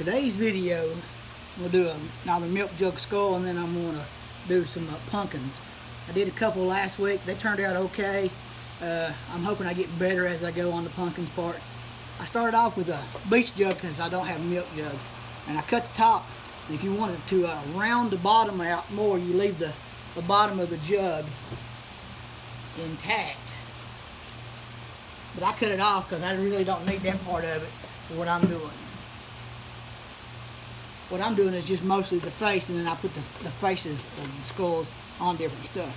today's video, we'll do another milk jug skull, and then I'm going to do some pumpkins. I did a couple last week. They turned out okay. I'm hoping I get better as I go on the pumpkins part. I started off with a bleach jug because I don't have a milk jug. And I cut the top. And if you wanted to round the bottom out more, you leave the bottom of the jug intact. But I cut it off because I really don't need that part of it for what I'm doing. What I'm doing is just mostly the face, and then I put the faces of the skulls on different stuff.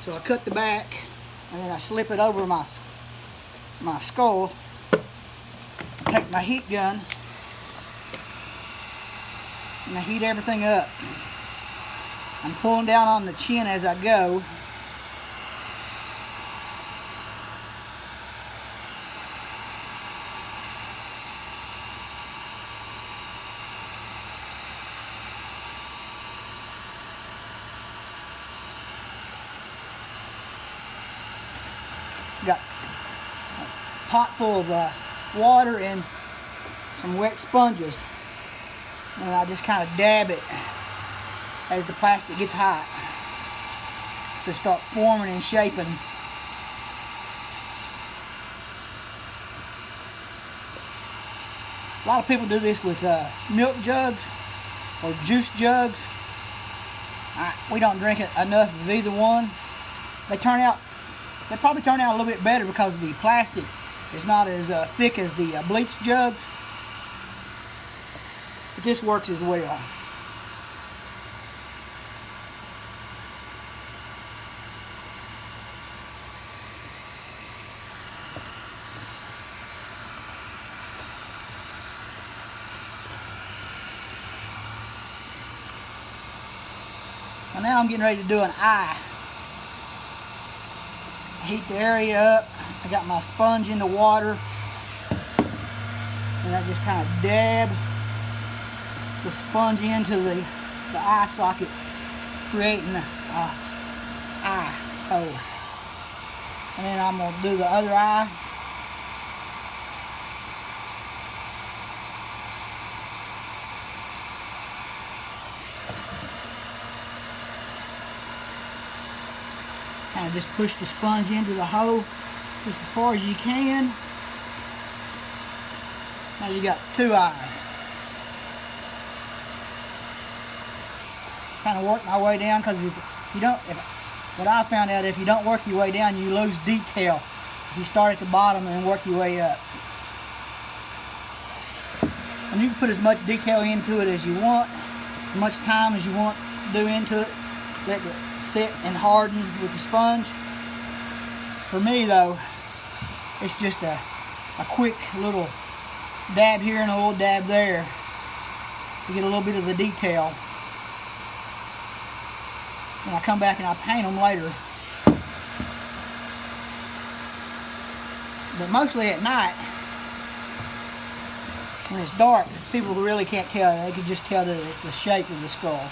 So I cut the back, and then I slip it over my skull. I take my heat gun, and I heat everything up. I'm pulling down on the chin as I go. Got a pot full of water and some wet sponges, and I just kind of dab it as the plastic gets hot to start forming and shaping. A lot of people do this with milk jugs or juice jugs. We don't drink enough of either one. They probably turn out a little bit better because the plastic is not as thick as the bleach jugs. But this works as well. So now I'm getting ready to do an eye. Heat the area up. I got my sponge in the water, and I just kind of dab the sponge into the eye socket, creating an eye hole. And then I'm going to do the other eye. Kind of just push the sponge into the hole just as far as you can. Now you got two eyes. Kind of work my way down, because what I found out, if you don't work your way down, you lose detail. If you start at the bottom and work your way up. And you can put as much detail into it as you want, as much time as you want to do into it. Let it sit and harden with the sponge. For me though, it's just a quick little dab here and a little dab there to get a little bit of the detail. And I come back and I paint them later. But mostly at night, when it's dark, people really can't tell. They can just tell that it's the shape of the skull.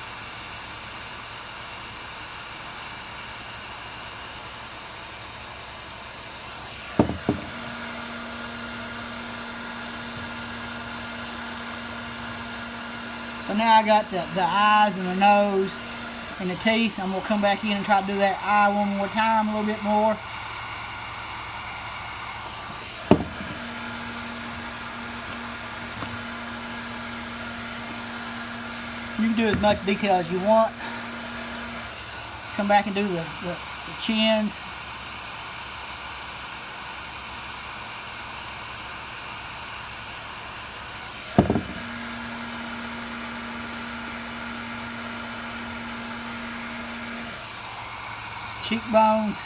So now I got the eyes and the nose and the teeth. I'm going to come back in and try to do that eye one more time, a little bit more. You can do as much detail as you want. Come back and do the chins. Cheekbones.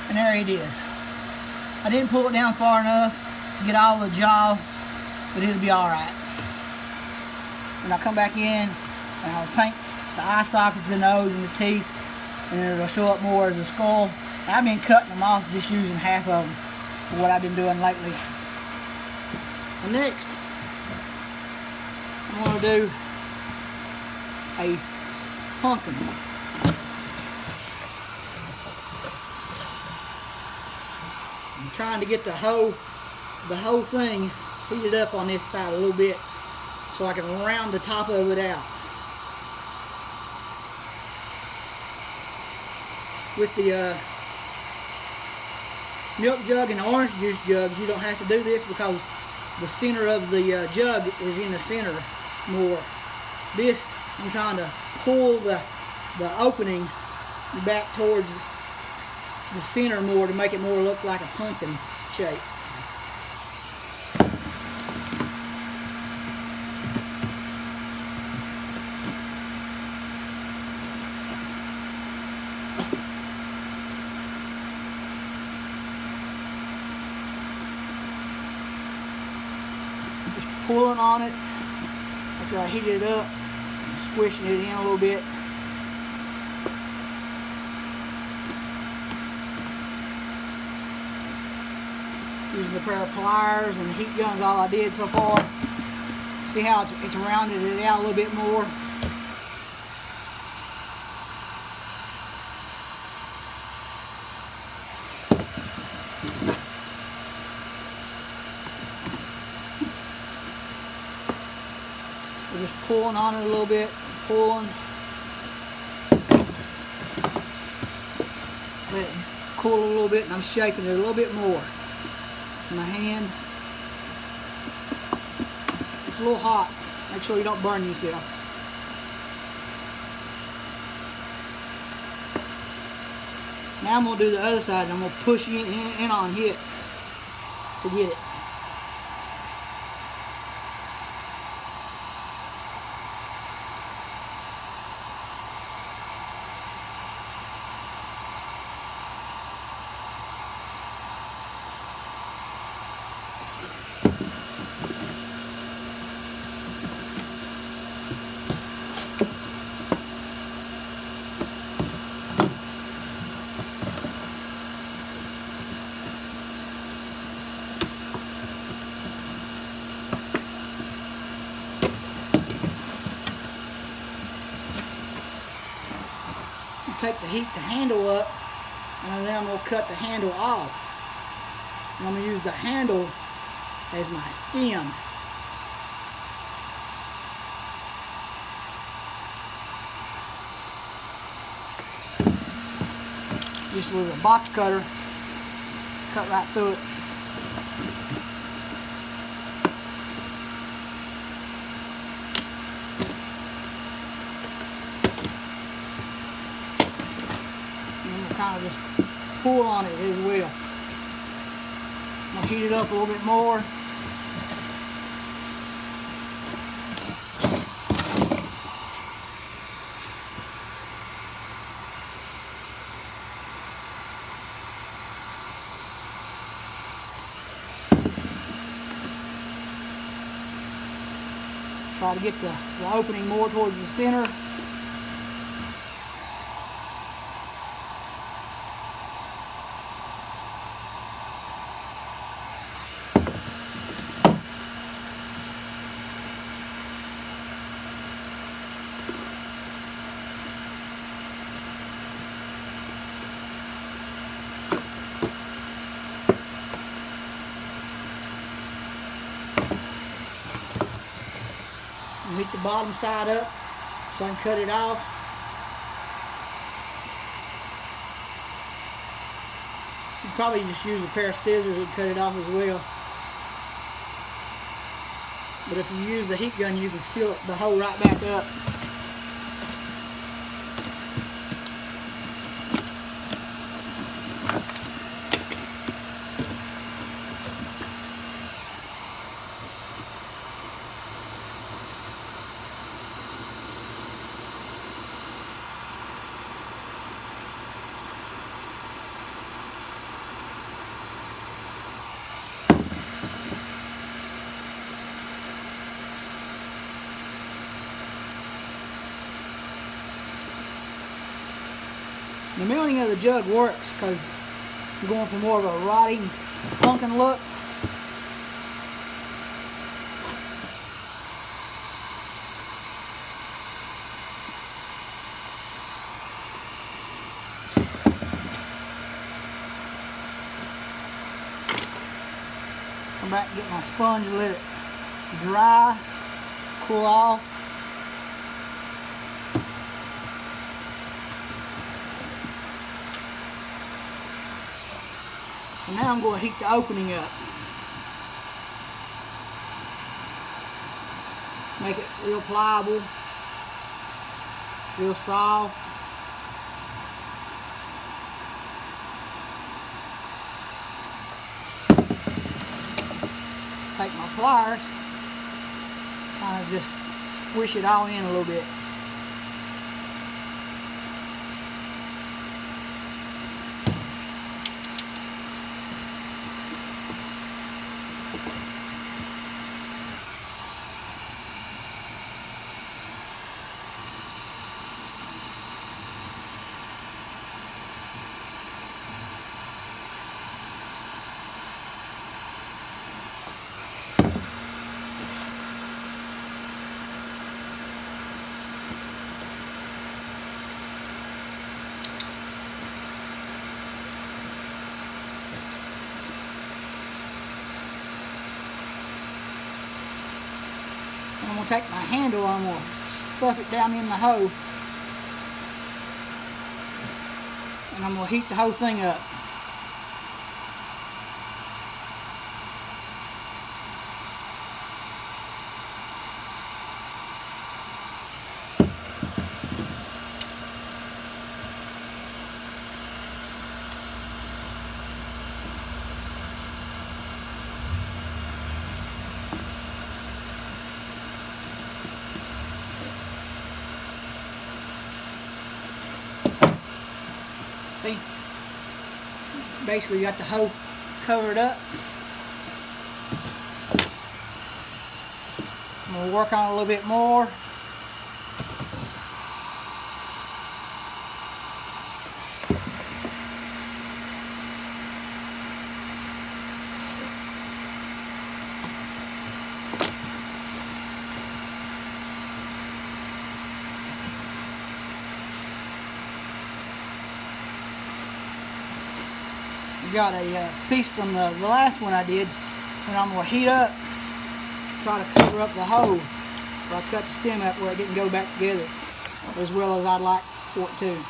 And there it is. I didn't pull it down far enough to get all the jaw, but it'll be alright. And I'll come back in and I'll paint the eye sockets, the nose, and the teeth, and it'll show up more as a skull. I've been cutting them off, just using half of them for what I've been doing lately. So next, I'm going to do a pumpkin. I'm trying to get the whole thing heated up on this side a little bit so I can round the top of it out. With the milk jug and the orange juice jugs, you don't have to do this because the center of the jug is in the center more. This, I'm trying to pull the opening back towards the center more to make it more look like a pumpkin shape. Pulling on it after I heat it up, squishing it in a little bit. Using a pair of pliers and heat guns, all I did so far. See how it's rounded it out a little bit more. We're just pulling on it a little bit, pulling. Let it cool a little bit, and I'm shaking it a little bit more. My hand. It's a little hot. Make sure you don't burn yourself. Now I'm going to do the other side, and I'm going to push in on it to get it. Take the handle up, and then I'm going to cut the handle off. And I'm going to use the handle as my stem. Just with a box cutter, cut right through it. Kind of just pull on it as well. I'm going to heat it up a little bit more. Try to get the opening more towards the center. Heat the bottom side up so I can cut it off. You probably just use a pair of scissors and cut it off as well. But if you use the heat gun, you can seal the hole right back up. The melting of the jug works because I'm going for more of a rotting pumpkin look. come back and get my sponge and let it dry, cool off. So now I'm going to heat the opening up. Make it real pliable, real soft. Take my pliers, kind of just squish it all in a little bit. I'm going to take my handle and I'm going to stuff it down in the hole. And I'm going to heat the whole thing up. See, basically you got the hole covered up. I'm going to work on it a little bit more. Got a piece from the last one I did, and I'm going to heat up, try to cover up the hole where I cut the stem up where it didn't go back together as well as I'd like for it to.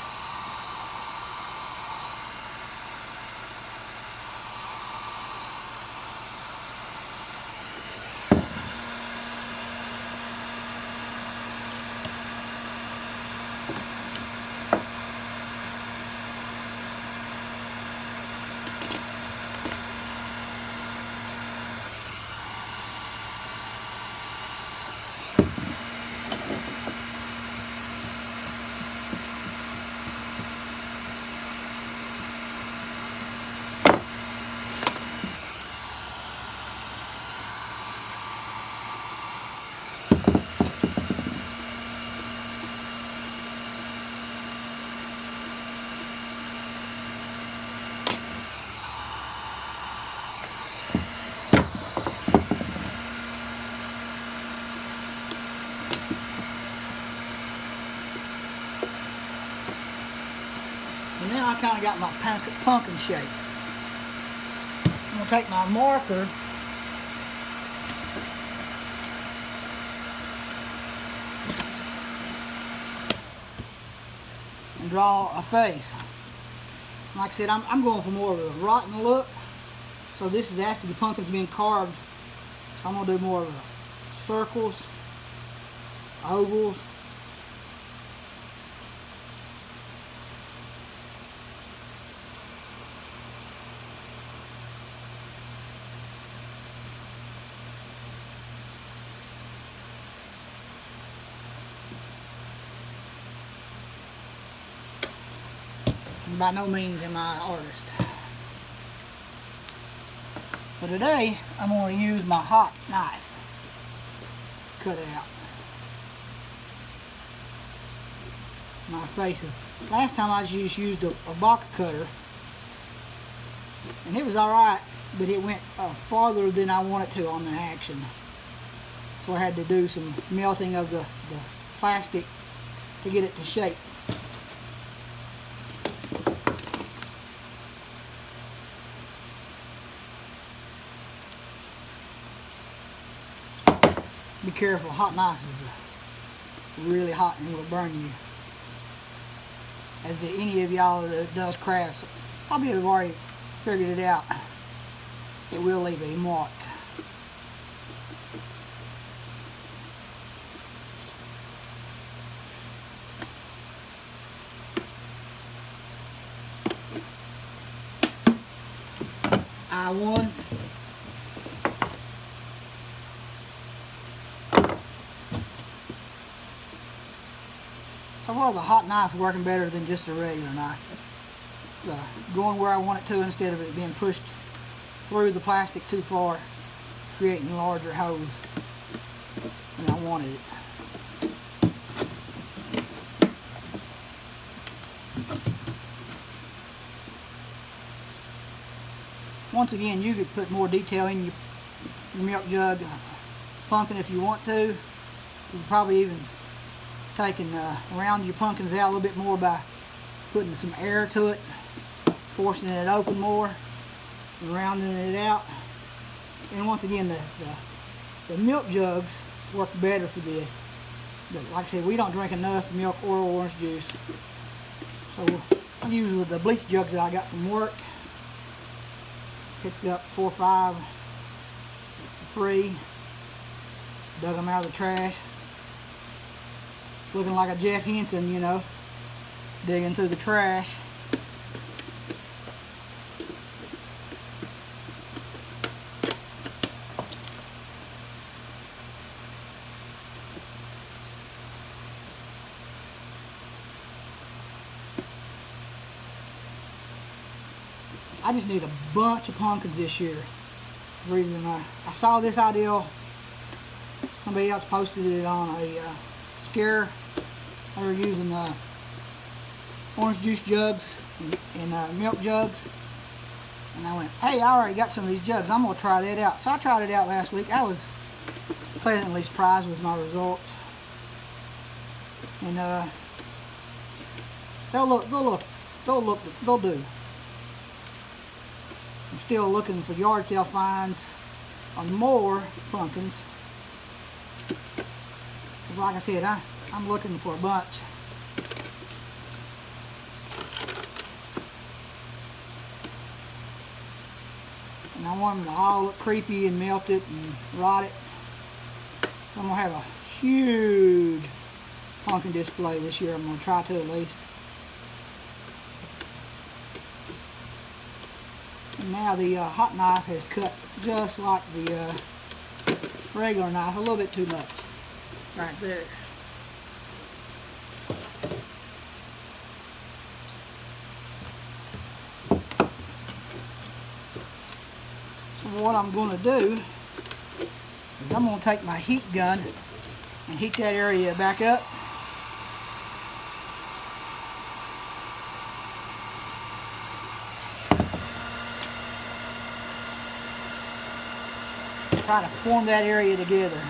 And now I kind of got my pumpkin shape. I'm going to take my marker and draw a face. Like I said, I'm going for more of a rotten look. So this is after the pumpkin's been carved. So I'm going to do more of the circles, ovals. By no means am I an artist. So today I'm going to use my hot knife. Cut out my faces. Last time I just used a box cutter and it was alright, but it went farther than I wanted to on the action. So I had to do some melting of the plastic to get it to shape. be careful. Hot knives is really hot and it will burn you. As any of y'all that does crafts probably have already figured it out. It will leave a mark. I1. So far the hot knife is working better than just a regular knife. It's going where I want it to instead of it being pushed through the plastic too far, creating larger holes than I wanted it. Once again, you could put more detail in your milk jug pumpkin if you want to. You could probably even take and round your pumpkins out a little bit more by putting some air to it, forcing it open more, and rounding it out. And once again, the milk jugs work better for this. But like I said, we don't drink enough milk or orange juice. So I'm using the bleach jugs that I got from work. Picked up 4 or 5 for free. Dug them out of the trash. Looking like a Jeff Henson, you know, digging through the trash. I just need a bunch of pumpkins this year. The reason I saw this idea, somebody else posted it on a scare. They were using orange juice jugs and milk jugs. And I went, hey, I already got some of these jugs. I'm going to try that out. So I tried it out last week. I was pleasantly surprised with my results. And they'll do. I'm still looking for yard sale finds on more pumpkins. Because like I said, I'm looking for a bunch. And I want them to all look creepy and melted and rotted. I'm going to have a huge pumpkin display this year. I'm going to try to at least. And now the hot knife has cut just like the regular knife, a little bit too much. Right there. So what I'm going to do is I'm going to take my heat gun and heat that area back up. Try to form that area together.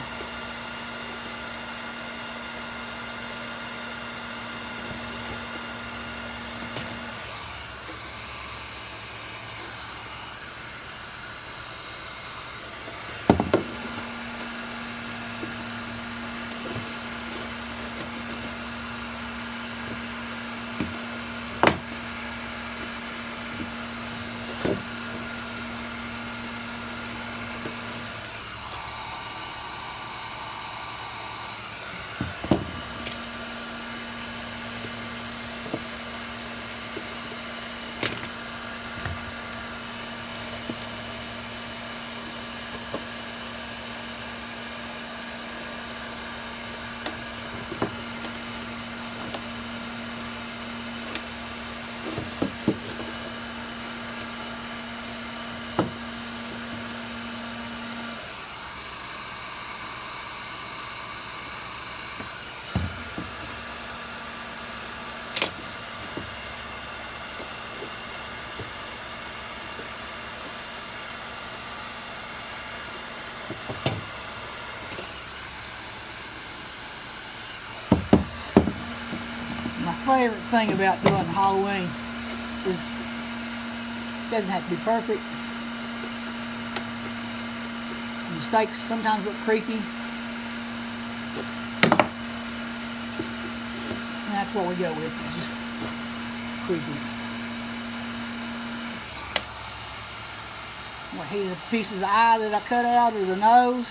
My favorite thing about doing Halloween is it doesn't have to be perfect. Mistakes sometimes look creepy, that's what we go with. Just creepy. I'm gonna heat a piece of the eye that I cut out, or the nose.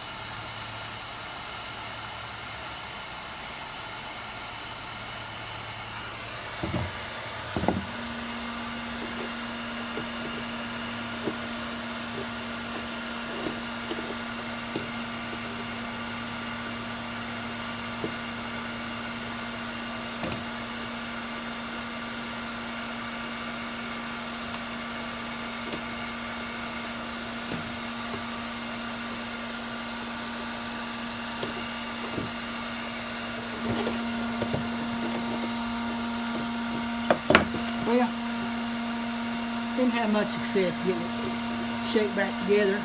Well, didn't have much success getting it shaped back together.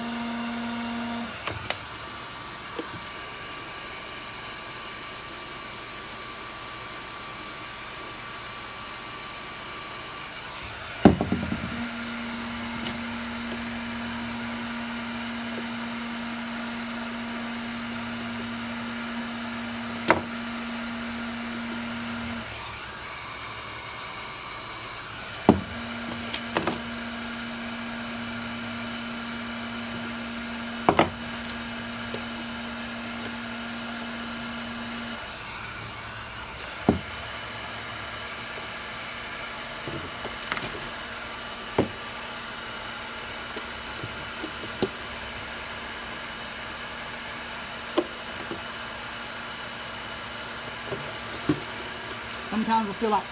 Sometimes I feel like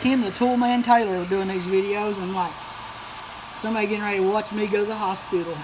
Tim the Toolman Taylor doing these videos, and like somebody getting ready to watch me go to the hospital.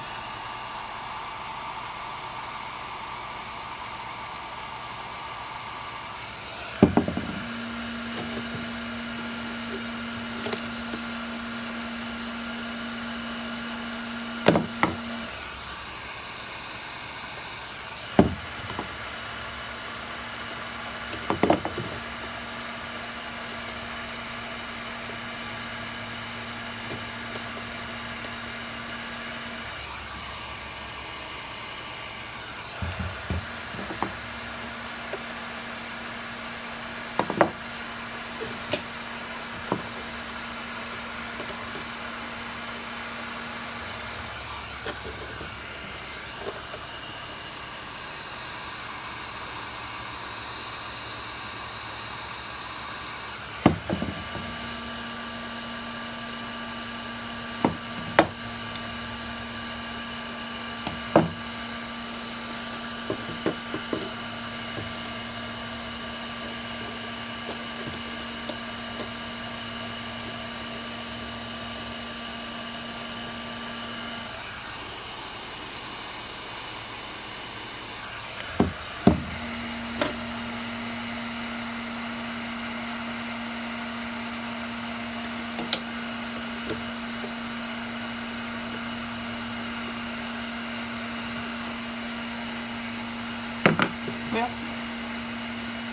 Well,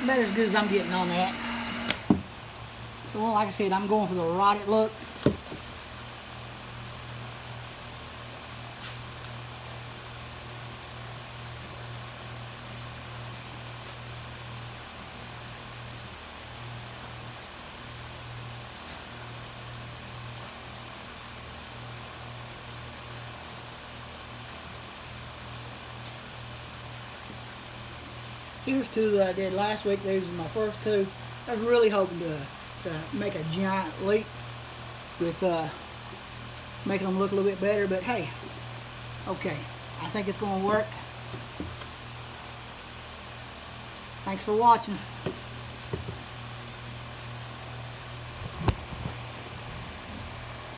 about as good as I'm getting on that. Well, like I said, I'm going for the rotted look. Here's two that I did last week. These are my first two. I was really hoping to make a giant leap with making them look a little bit better, but hey, okay. I think it's going to work. Thanks for watching.